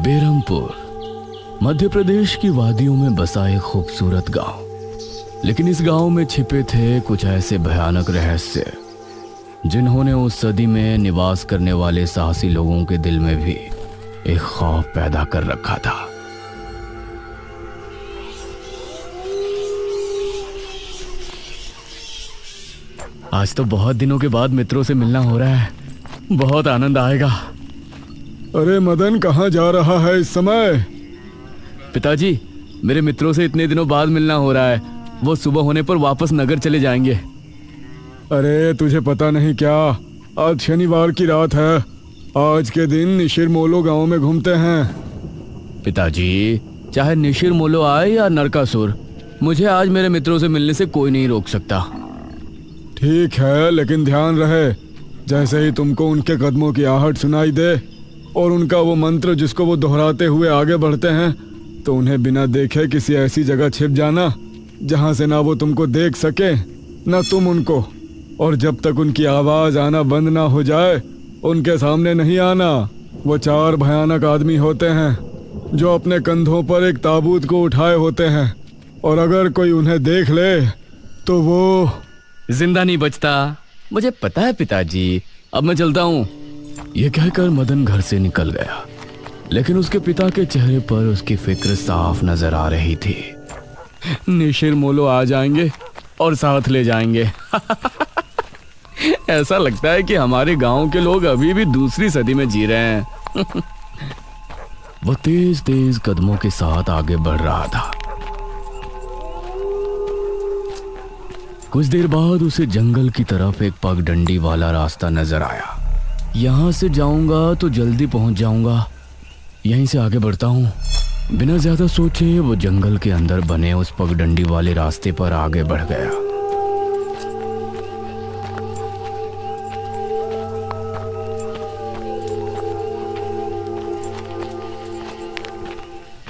बेरमपुर मध्य प्रदेश की वादियों में बसा एक खूबसूरत गांव। लेकिन इस गांव में छिपे थे कुछ ऐसे भयानक रहस्य जिन्होंने उस सदी में निवास करने वाले साहसी लोगों के दिल में भी एक खौफ पैदा कर रखा था। आज तो बहुत दिनों के बाद मित्रों से मिलना हो रहा है, बहुत आनंद आएगा। अरे मदन, कहाँ जा रहा है इस समय? पिताजी, मेरे मित्रों से इतने दिनों बाद मिलना हो रहा है। वो सुबह होने पर वापस नगर चले जाएंगे। अरे तुझे पता नहीं क्या, आज शनिवार की रात है। आज के दिन निशिर मोलो गांव में घूमते हैं। पिताजी, चाहे निशिर मोलो आए या नरकासुर, मुझे आज मेरे मित्रों से मिलने से कोई नहीं रोक सकता। ठीक है, लेकिन ध्यान रहे, जैसे ही तुमको उनके कदमों की आहट सुनाई दे और उनका वो मंत्र जिसको वो दोहराते हुए आगे बढ़ते हैं, तो उन्हें बिना देखे किसी ऐसी जगह छिप जाना जहां से ना वो तुमको देख सके ना तुम उनको। और जब तक उनकी आवाज आना बंद ना हो जाए उनके सामने नहीं आना। वो 4 भयानक आदमी होते हैं जो अपने कंधों पर एक ताबूत को उठाए होते हैं, और अगर कोई उन्हें देख ले तो वो जिंदा नहीं बचता। मुझे पता है पिताजी, अब मैं चलता हूँ। यह कहकर मदन घर से निकल गया, लेकिन उसके पिता के चेहरे पर उसकी फिक्र साफ नजर आ रही थी। निशिर मोलो आ जाएंगे और साथ ले जाएंगे। ऐसा लगता है कि हमारे गांव के लोग अभी भी दूसरी सदी में जी रहे हैं। वो तेज तेज कदमों के साथ आगे बढ़ रहा था। कुछ देर बाद उसे जंगल की तरफ एक पगडंडी वाला रास्ता नजर आया। यहां से जाऊंगा तो जल्दी पहुंच जाऊंगा, यहीं से आगे बढ़ता हूँ। बिना ज्यादा सोचे वो जंगल के अंदर बने उस पगडंडी वाले रास्ते पर आगे बढ़ गया।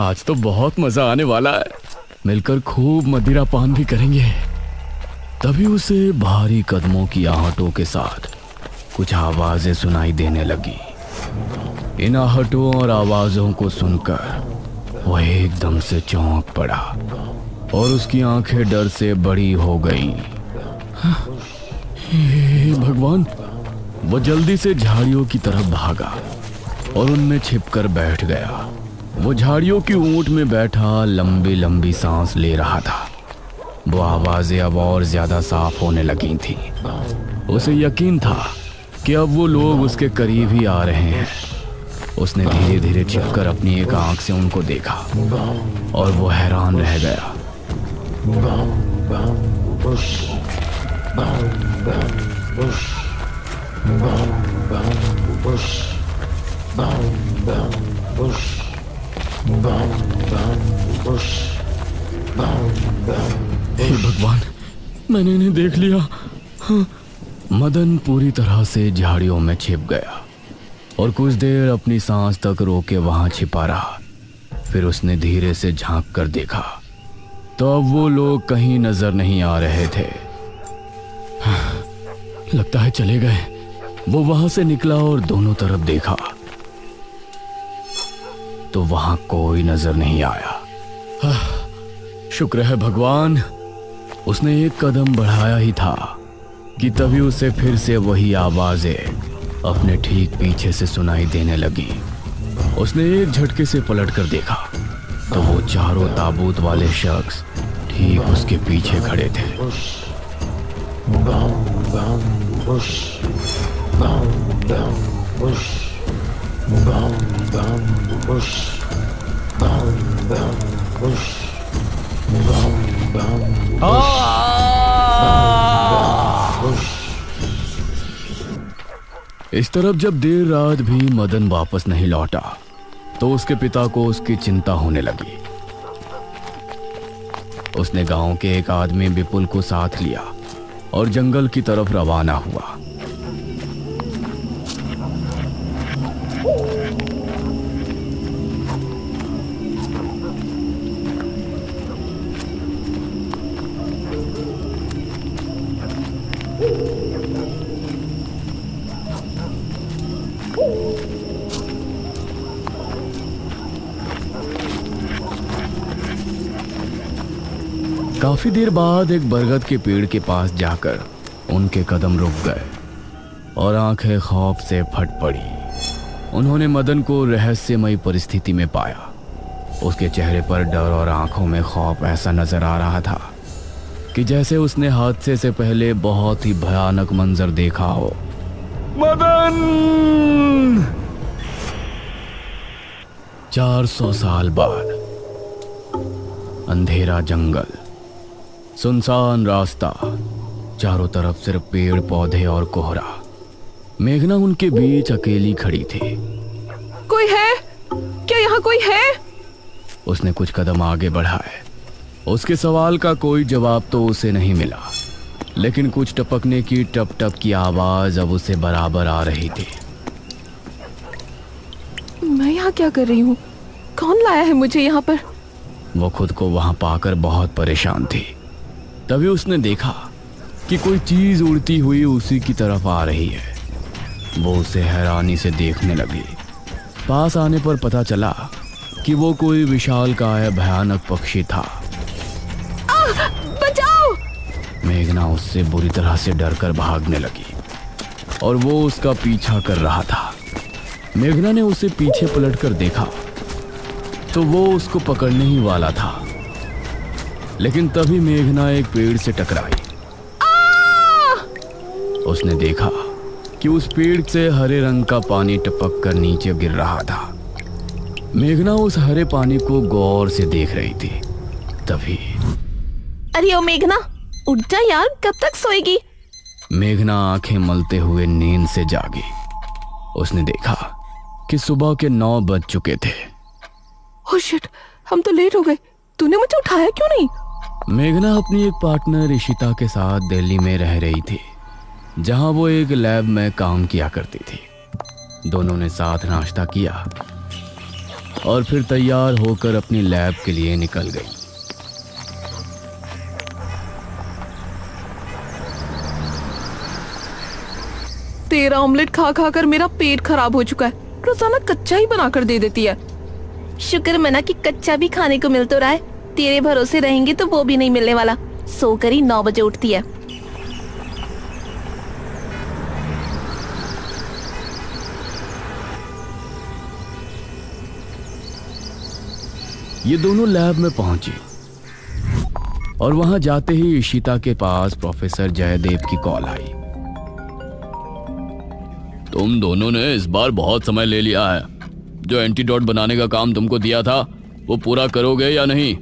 आज तो बहुत मजा आने वाला है, मिलकर खूब मदिरा पान भी करेंगे। तभी उसे भारी कदमों की आहटों के साथ कुछ आवाजें सुनाई देने लगी। इन आहटों और आवाजों को सुनकर वह एकदम से चौंक पड़ा और उसकी आंखें डर से बड़ी हो गईं। हे भगवान! वो जल्दी से झाड़ियों की तरफ भागा और उनमें छिपकर बैठ गया। वो झाड़ियों की ऊंट में बैठा लंबी लंबी सांस ले रहा था। वो आवाजें अब और ज्यादा साफ होने लगी थी। उसे यकीन था कि अब वो लोग उसके करीब ही आ रहे हैं। उसने धीरे धीरे छिपकर अपनी एक आंख से उनको देखा और वो हैरान रह गया। हे भगवान, मैंने इन्हें देख लिया। हाँ। मदन पूरी तरह से झाड़ियों में छिप गया और कुछ देर अपनी सांस तक रोके वहां छिपा रहा। फिर उसने धीरे से झांक कर देखा तो अब वो लोग कहीं नजर नहीं आ रहे थे। हाँ, लगता है चले गए। वो वहां से निकला और दोनों तरफ देखा तो वहां कोई नजर नहीं आया। हाँ, शुक्र है भगवान। उसने एक कदम बढ़ाया ही था कि तभी उसे फिर से वही आवाजें अपने ठीक पीछे से सुनाई देने लगी। उसने एक झटके से पलटकर देखा तो वो चारों ताबूत वाले शख्स ठीक उसके पीछे खड़े थे। इस तरफ जब देर रात भी मदन वापस नहीं लौटा तो उसके पिता को उसकी चिंता होने लगी। उसने गांव के एक आदमी विपुल को साथ लिया और जंगल की तरफ रवाना हुआ। काफी देर बाद एक बरगद के पेड़ के पास जाकर उनके कदम रुक गए और आंखें खौफ से फट पड़ी। उन्होंने मदन को रहस्यमयी परिस्थिति में पाया। उसके चेहरे पर डर और आंखों में खौफ ऐसा नजर आ रहा था कि जैसे उसने हादसे से पहले बहुत ही भयानक मंजर देखा हो। मदन! 400 साल बाद अंधेरा जंगल, सुनसान रास्ता, चारों तरफ सिर्फ पेड़ पौधे और कोहरा। मेघना उनके बीच अकेली खड़ी थी। कोई है? क्या यहाँ कोई है? उसने कुछ कदम आगे बढ़ाए। उसके सवाल का कोई जवाब तो उसे नहीं मिला, लेकिन कुछ टपकने की टप टप की आवाज अब उसे बराबर आ रही थी। मैं यहाँ क्या कर रही हूँ? कौन लाया है मुझे यहाँ पर? वो खुद को वहां पाकर बहुत परेशान थी। तभी उसने देखा कि कोई चीज उड़ती हुई उसी की तरफ आ रही है। वो उसे हैरानी से देखने लगी। पास आने पर पता चला कि वो कोई विशालकाय भयानक पक्षी था। बचाओ! मेघना उससे बुरी तरह से डरकर भागने लगी और वो उसका पीछा कर रहा था। मेघना ने उसे पीछे पलटकर देखा तो वो उसको पकड़ने ही वाला था, लेकिन तभी मेघना एक पेड़ से टकराई। उसने देखा कि उस पेड़ से हरे रंग का पानी टपक कर नीचे गिर रहा था। मेघना उस हरे पानी को गौर से देख रही थी। तभी अरे ओ मेघना, उठ जा यार, कब तक सोएगी? मेघना आंखें मलते हुए नींद से जागी। उसने देखा कि सुबह के 9 बज चुके थे। ओह शिट, हम तो लेट हो गए। तूने मुझे उठाया क्यों नहीं? मेघना अपनी एक पार्टनर ईशिता के साथ दिल्ली में रह रही थी, जहां वो एक लैब में काम किया करती थी। दोनों ने साथ नाश्ता किया और फिर तैयार होकर अपनी लैब के लिए निकल गई। तेरा ऑमलेट खा खा कर मेरा पेट खराब हो चुका है। रोजाना कच्चा ही बना कर दे देती है। शुक्र मना कि कच्चा भी खाने को मिल तो रहा है। तेरे भरोसे रहेंगे तो वो भी नहीं मिलने वाला। सोकर ही 9 बजे उठती है। ये दोनों लैब में पहुंची और वहां जाते ही ईशिता के पास प्रोफेसर जयदेव की कॉल आई। तुम दोनों ने इस बार बहुत समय ले लिया है। जो एंटीडोट बनाने का काम तुमको दिया था वो पूरा करोगे या नहीं?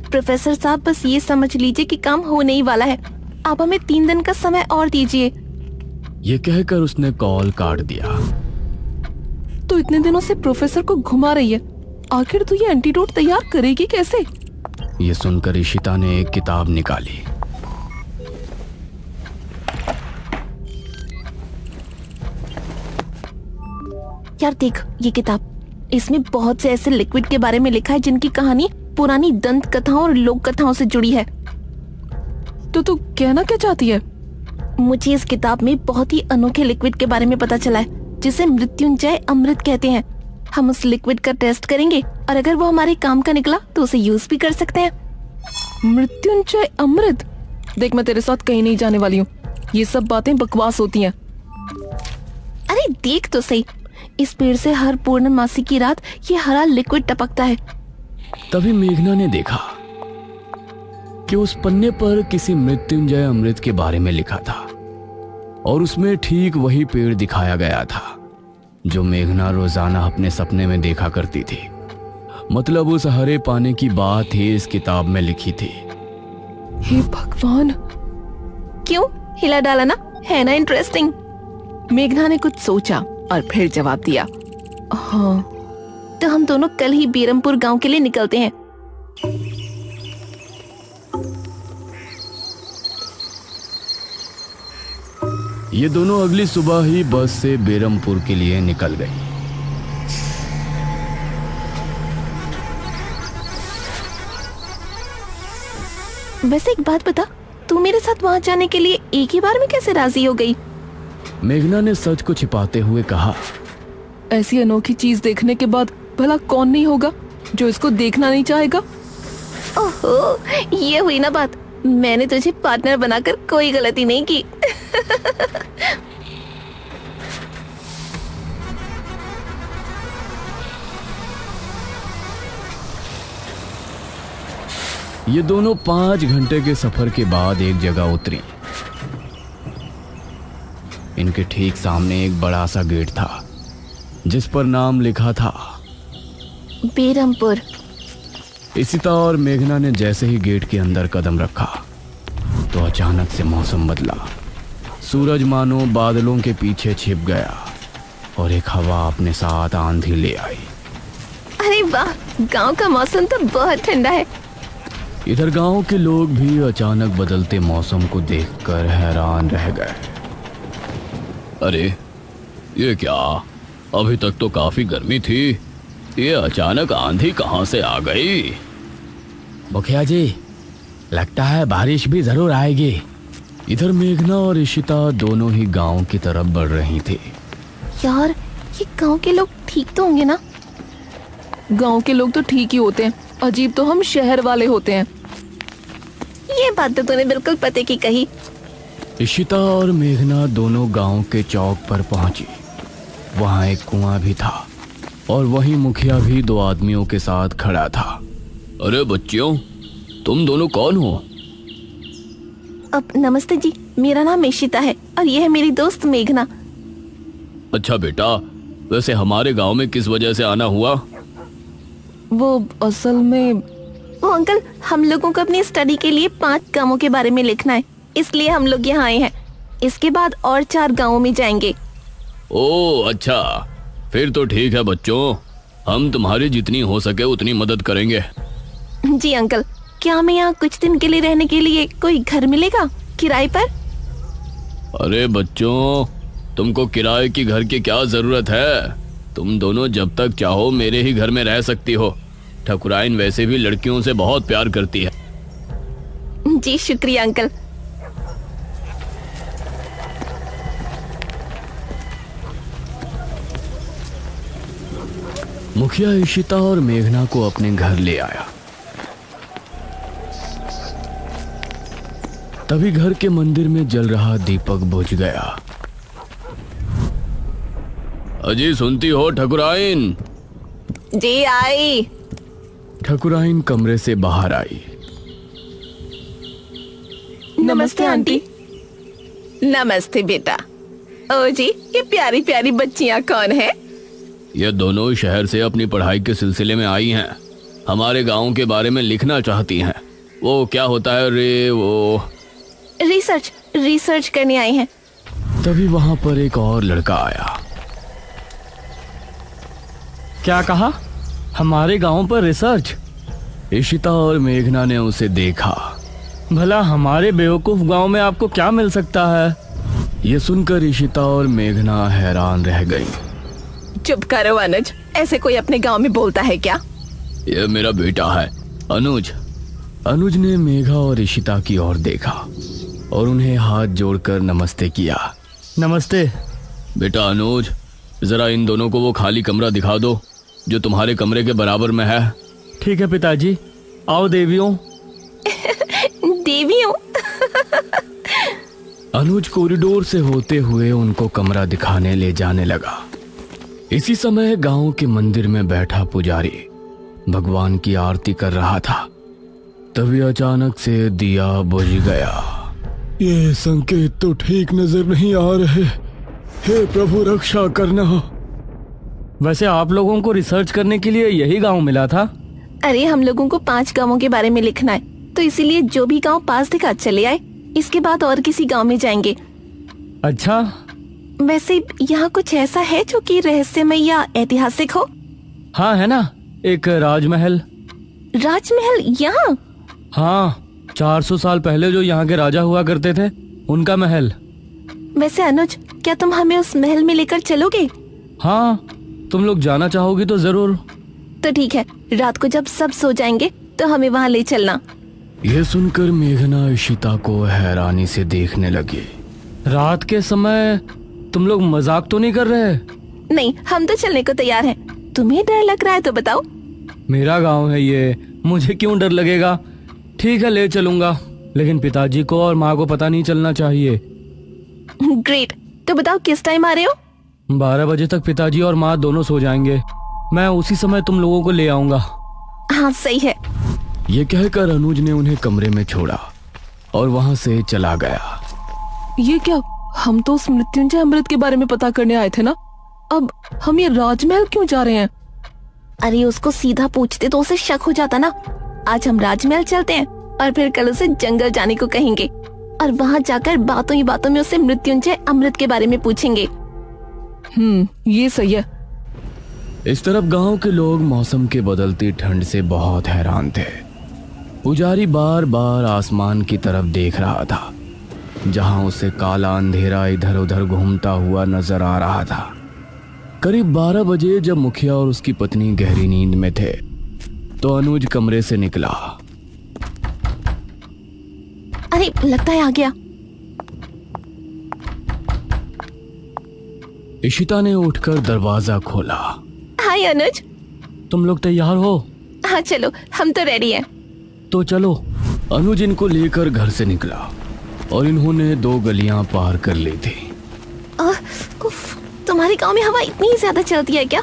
प्रोफेसर साहब, बस ये समझ लीजिए कि काम होने ही वाला है। आप हमें 3 दिन का समय और दीजिए। ये कहकर उसने कॉल काट दिया। तो इतने दिनों से प्रोफेसर को घुमा रही है, आखिर तू ये एंटीडोट तैयार करेगी कैसे? ये सुनकर ईशिता ने एक किताब निकाली। यार देख ये किताब, इसमें बहुत से ऐसे लिक्विड के बारे में लिखा है जिनकी कहानी पुरानी दंत कथाओं और लोक कथाओं से जुड़ी है। तो तू कहना क्या चाहती है? मुझे इस किताब में बहुत ही अनोखे लिक्विड के बारे में पता चला है, जिसे मृत्युंजय अमृत कहते हैं। हम उस लिक्विड का टेस्ट करेंगे और अगर वो हमारे काम का निकला तो उसे यूज भी कर सकते हैं। मृत्युंजय अमृत? देख, मैं तेरे साथ कहीं नहीं जाने वाली हूँ। ये सब बातें बकवास होती हैं। अरे देख तो सही, इस पेड़ से हर पूर्णमासी की रात ये हरा लिक्विड टपकता है। तभी मेघना ने देखा कि उस पन्ने पर किसी मृत्युंजय अमृत के बारे में लिखा था और उसमें ठीक वही पेड़ दिखाया गया था जो मेघना रोजाना अपने सपने में देखा करती थी। मतलब उस हरे पानी की बात ही इस किताब में लिखी थी। हे भगवान, क्यों हिला डाला ना, है ना इंटरेस्टिंग? मेघना ने कुछ सोचा और फिर जवाब दिया, हाँ तो हम दोनों कल ही बीरमपुर गांव के लिए निकलते हैं। ये दोनों अगली सुबह ही बस से बेरमपुर के लिए निकल गई। वैसे एक बात बता, तू मेरे साथ वहां जाने के लिए एक ही बार में कैसे राजी हो गई? मेघना ने सच को छिपाते हुए कहा, ऐसी अनोखी चीज देखने के बाद भला कौन नहीं होगा जो इसको देखना नहीं चाहेगा? ओहो, ये हुई ना बात। मैंने तुझे पार्टनर बनाकर कोई गलती नहीं की। ये दोनों 5 घंटे के सफर के बाद एक जगह उतरी। इनके ठीक सामने एक बड़ा सा गेट था जिस पर नाम लिखा था बेरमपुर। इशिता और मेघना ने जैसे ही गेट के अंदर कदम रखा तो अचानक से मौसम बदला। सूरज मानो बादलों के पीछे छिप गया और एक हवा अपने साथ आंधी ले आई। अरे वाह, गांव का मौसम तो बहुत ठंडा है। इधर गांव के लोग भी अचानक बदलते मौसम को देखकर हैरान रह गए। अरे ये क्या, अभी तक तो काफी गर्मी थी, ये अचानक आंधी कहां से आ गई? मुखिया जी, लगता है बारिश भी जरूर आएगी। इधर मेघना और इशिता दोनों ही गांव की तरफ बढ़ रही थी। यार, ये गांव के लोग ठीक तो होंगे ना? गांव के लोग तो ठीक ही होते हैं, अजीब तो हम शहर वाले होते हैं। ये बात तो तूने बिल्कुल पते की कही। इशिता और मेघना दोनों गांव के चौक पर पहुंची। वहां एक कुआं भी था और वहीं मुखिया भी 2 आदमियों के साथ खड़ा था। अरे बच्चियों, तुम दोनों कौन हो? अब नमस्ते जी, मेरा नाम इशिता है और ये है मेरी दोस्त मेघना। अच्छा बेटा, वैसे हमारे गांव में किस वजह से आना हुआ? वो असल में वो अंकल, हम लोगों को अपनी स्टडी के लिए 5 गांवों के बारे में लिखना है, इसलिए हम लोग यहाँ आए हैं। इसके बाद और 4 गांवों में जाएंगे। ओह अच्छा, फिर तो ठीक है बच्चों, हम तुम्हारी जितनी हो सके उतनी मदद करेंगे। जी अंकल, क्या हमें यहाँ कुछ दिन के लिए रहने के लिए कोई घर मिलेगा किराए पर? अरे बच्चों, तुमको किराए की घर की क्या जरूरत है? तुम दोनों जब तक चाहो मेरे ही घर में रह सकती हो। ठकुराइन वैसे भी लड़कियों से बहुत प्यार करती है। जी शुक्रिया अंकल। मुखिया इशिता और मेघना को अपने घर ले आया। तभी घर के मंदिर में जल रहा दीपक बुझ गया। अजी सुनती हो ठकुराइन? जी आई। ठकुराइन कमरे से बाहर आई। नमस्ते आंटी। नमस्ते बेटा। ओ जी, ये प्यारी प्यारी बच्चियां कौन है? ये दोनों शहर से अपनी पढ़ाई के सिलसिले में आई हैं। हमारे गांव के बारे में लिखना चाहती हैं। वो क्या होता है रे, वो रिसर्च करने आई हैं। तभी वहां पर एक और लड़का आया। क्या कहा? हमारे गांव पर रिसर्च? इशिता और मेघना ने उसे देखा। भला हमारे बेवकूफ गांव में आपको क्या मिल सकता है? ये सुनकर इशिता और मेघना हैरान रह गई। चुप करो अनुज, ऐसे कोई अपने गांव में बोलता है क्या? ये मेरा बेटा है अनुज। अनुज ने मेघा और इशिता की ओर देखा और उन्हें हाथ जोड़कर नमस्ते किया। नमस्ते बेटा अनुज, जरा इन दोनों को वो खाली कमरा दिखा दो जो तुम्हारे कमरे के बराबर में है। ठीक है पिताजी, आओ देवियों। देवियों? अनुज कॉरिडोर से होते हुए उनको कमरा दिखाने ले जाने लगा। इसी समय गांव के मंदिर में बैठा पुजारी भगवान की आरती कर रहा था। तभी अचानक से दिया बुझ गया। ये संकेत तो ठीक नजर नहीं आ रहे। हे प्रभु, रक्षा करना। वैसे आप लोगों को रिसर्च करने के लिए यही गांव मिला था? अरे हम लोगों को 5 गांवों के बारे में लिखना है, तो इसीलिए जो भी गांव पास दिखा चले आए। इसके बाद और किसी गांव में जाएंगे। अच्छा, वैसे यहाँ कुछ ऐसा है जो कि रहस्यमय या ऐतिहासिक हो? हाँ है ना, एक राजमहल। राजमहल यहाँ? हाँ, 400 साल पहले जो यहाँ के राजा हुआ करते थे, उनका महल। वैसे अनुज, क्या तुम हमें उस महल में लेकर चलोगे? हाँ, तुम लोग जाना चाहोगी तो जरूर। तो ठीक है, रात को जब सब सो जाएंगे तो हमें वहाँ ले चलना। यह सुनकर मेघना इशिता को हैरानी से देखने लगी। रात के समय तुम लोग मजाक तो नहीं कर रहे? नहीं, हम तो चलने को तैयार हैं। तुम्हें डर लग रहा है तो बताओ। मेरा गांव है ये, मुझे क्यों डर लगेगा? ठीक है, ले चलूंगा, लेकिन पिताजी को और माँ को पता नहीं चलना चाहिए। ग्रेट। तो बताओ किस टाइम आ रहे हो? 12 बजे तक पिताजी और माँ दोनों सो जाएंगे। मैं उसी समय तुम लोगों को ले आऊंगा। हाँ सही है। ये कहकर अनुज ने उन्हें कमरे में छोड़ा और वहां से चला गया। ये क्या? हम तो उस मृत्युंजय अमृत के बारे में पता करने आए थे ना। अब हम ये राजमहल क्यों जा रहे हैं? अरे उसको सीधा पूछते तो उसे शक हो जाता ना। आज हम राजमहल चलते हैं और फिर कल उसे जंगल जाने को कहेंगे और वहाँ जाकर बातों ही बातों में उससे मृत्युंजय अमृत के बारे में पूछेंगे। ये सही है। इस तरफ गांव के लोग मौसम के बदलती ठंड से बहुत हैरान थे। पुजारी बार बार आसमान की तरफ देख रहा था, जहां उसे काला अंधेरा इधर उधर घूमता हुआ नजर आ रहा था। करीब 12 बजे जब मुखिया और उसकी पत्नी गहरी नींद में थे तो अनुज कमरे से निकला। अरे लगता है आ गया। इशिता ने उठकर दरवाजा खोला। हाय अनुज। तुम लोग तैयार हो? हाँ चलो, हम तो रेडी हैं। तो चलो। अनुज इनको लेकर घर से निकला और इन्होंने 2 गलियां पार कर ली थी। उफ, तुम्हारे गांव में हवा इतनी ज्यादा चलती है क्या?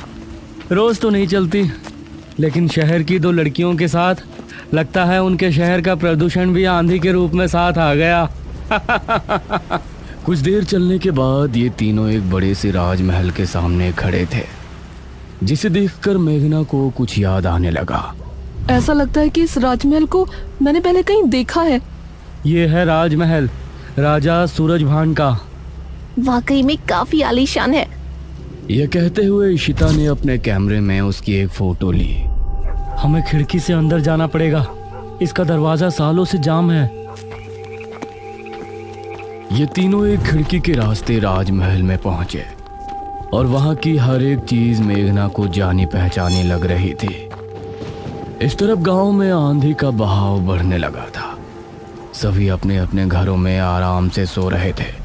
रोज तो नहीं चलती, लेकिन शहर की 2 लड़कियों के साथ लगता है उनके शहर का प्रदूषण भी आंधी के रूप में साथ आ गया। कुछ देर चलने के बाद ये तीनों एक बड़े से राजमहल के सामने खड़े थे, जिसे देखकर मेघना को कुछ याद आने लगा। ऐसा लगता है कि इस राजमहल को मैंने पहले कहीं देखा है। ये है राजमहल, राजा सूरजभान का। वाकई में काफी आलीशान है। यह कहते हुए इशिता ने अपने कैमरे में उसकी एक फोटो ली। हमें खिड़की से अंदर जाना पड़ेगा, इसका दरवाजा सालों से जाम है। ये तीनों एक खिड़की के रास्ते राजमहल में पहुंचे और वहां की हर एक चीज मेघना को जानी पहचानी लग रही थी। इस तरफ गांव में आंधी का बहाव बढ़ने लगा था। सभी अपने अपने घरों में आराम से सो रहे थे।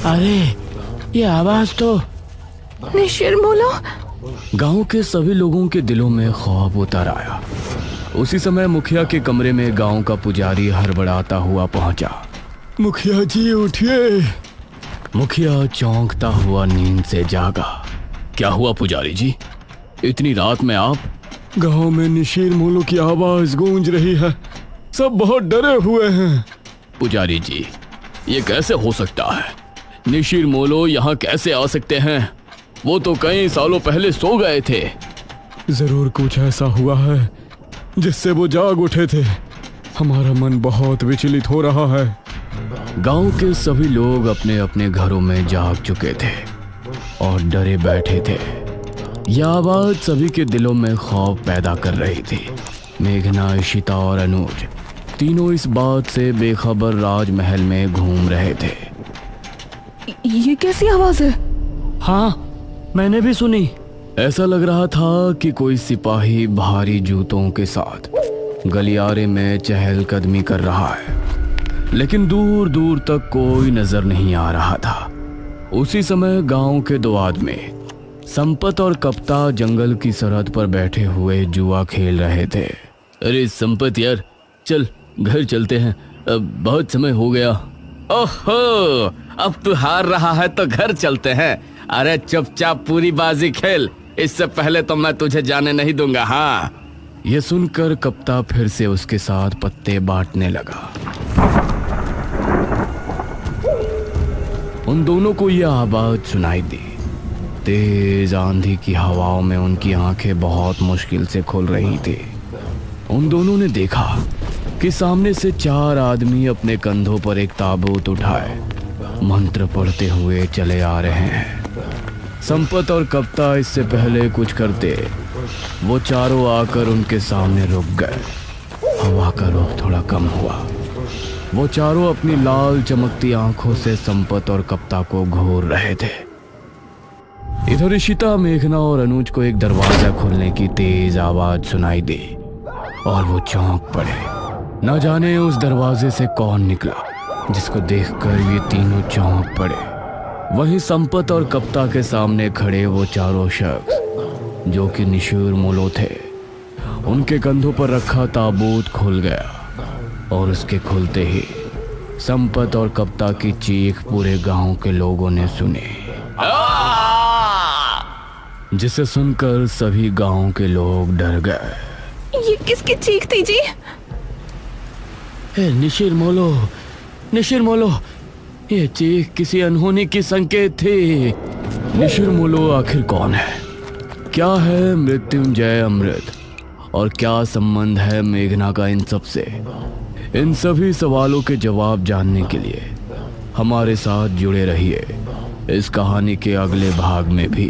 अरे ये आवाज तो निशिरमोलो। गांव के सभी लोगों के दिलों में खौफ उतर आया। उसी समय मुखिया के कमरे में गांव का पुजारी हड़बड़ाता हुआ पहुंचा। मुखिया जी उठिए। मुखिया चौंकता हुआ नींद से जागा। क्या हुआ पुजारी जी, इतनी रात में आप? गांव में निशीर मोलो की आवाज गूंज रही है, सब बहुत डरे हुए हैं। पुजारी जी, ये कैसे हो सकता है? निशीर मोलो यहाँ कैसे आ सकते हैं? वो तो कई सालों पहले सो गए थे। जरूर कुछ ऐसा हुआ है जिससे वो जाग उठे थे। हमारा मन बहुत विचलित हो रहा है। गांव के सभी लोग अपने अपने घरों में जाग चुके थे और डरे बैठे थे। यह आवाज सभी के दिलों में खौफ पैदा कर रही थी। मेघना, इशिता और अनुज तीनों इस बात से बेखबर राजमहल में घूम रहे थे। ये कैसी आवाज है? हाँ, मैंने भी सुनी। ऐसा लग रहा था कि कोई सिपाही भारी जूतों के साथ गलियारे में चहलकदमी कर रहा है, लेकिन दूर दूर तक कोई नजर नहीं आ रहा था। उसी समय गांव के 2 आदमी संपत और कप्ता जंगल की सरहद पर बैठे हुए जुआ खेल रहे थे। अरे संपत यार, चल घर चलते हैं, अब बहुत समय हो गया। ओहो, अब तू हार रहा है तो घर चलते हैं। अरे चुपचाप पूरी बाजी खेल, इससे पहले तो मैं तुझे जाने नहीं दूंगा। हाँ। यह सुनकर कप्ता फिर से उसके साथ पत्ते बांटने लगा। उन दोनों को यह आवाज सुनाई दी। तेज आंधी की हवाओं में उनकी आंखें बहुत मुश्किल से खुल रही थी। उन दोनों ने देखा कि सामने से 4 आदमी अपने कंधों पर एक ताबूत उठाए मंत्र पढ़ते हुए चले आ रहे हैं। संपत और कप्ता इससे पहले कुछ करते, वो चारों आकर उनके सामने रुक गए। हवा का रुख थोड़ा कम हुआ। वो चारों अपनी लाल चमकती आंखों से संपत और कप्ता को घूर रहे थे। इधर इशिता, मेघना और अनुज को एक दरवाजा खुलने की तेज आवाज सुनाई दी और वो चौंक पड़े। न जाने उस दरवाजे से कौन निकला, जिसको देखकर ये तीनों चौंक पड़े। वहीं संपत और कप्ता के सामने खड़े वो चारों शख्स जो कि निशूर मोलो थे, उनके कंधों पर रखा ताबूत खुल गया और उसके खुलते ही संपत और कप्ता की चीख पूरे गांव के लोगों ने सुनी, जिसे सुनकर सभी गांव के लोग डर गए। ये किसकी चीख थी जी? निशिर मोलो, ये चीख किसी अनहोनी की संकेत थी। निशिर मोलो आखिर कौन है? क्या है मृत्युंजय अमृत? और क्या संबंध है मेघना का इन सब से? इन सभी सवालों के जवाब जानने के लिए हमारे साथ जुड़े रहिए इस कहानी के अगले भाग में भी।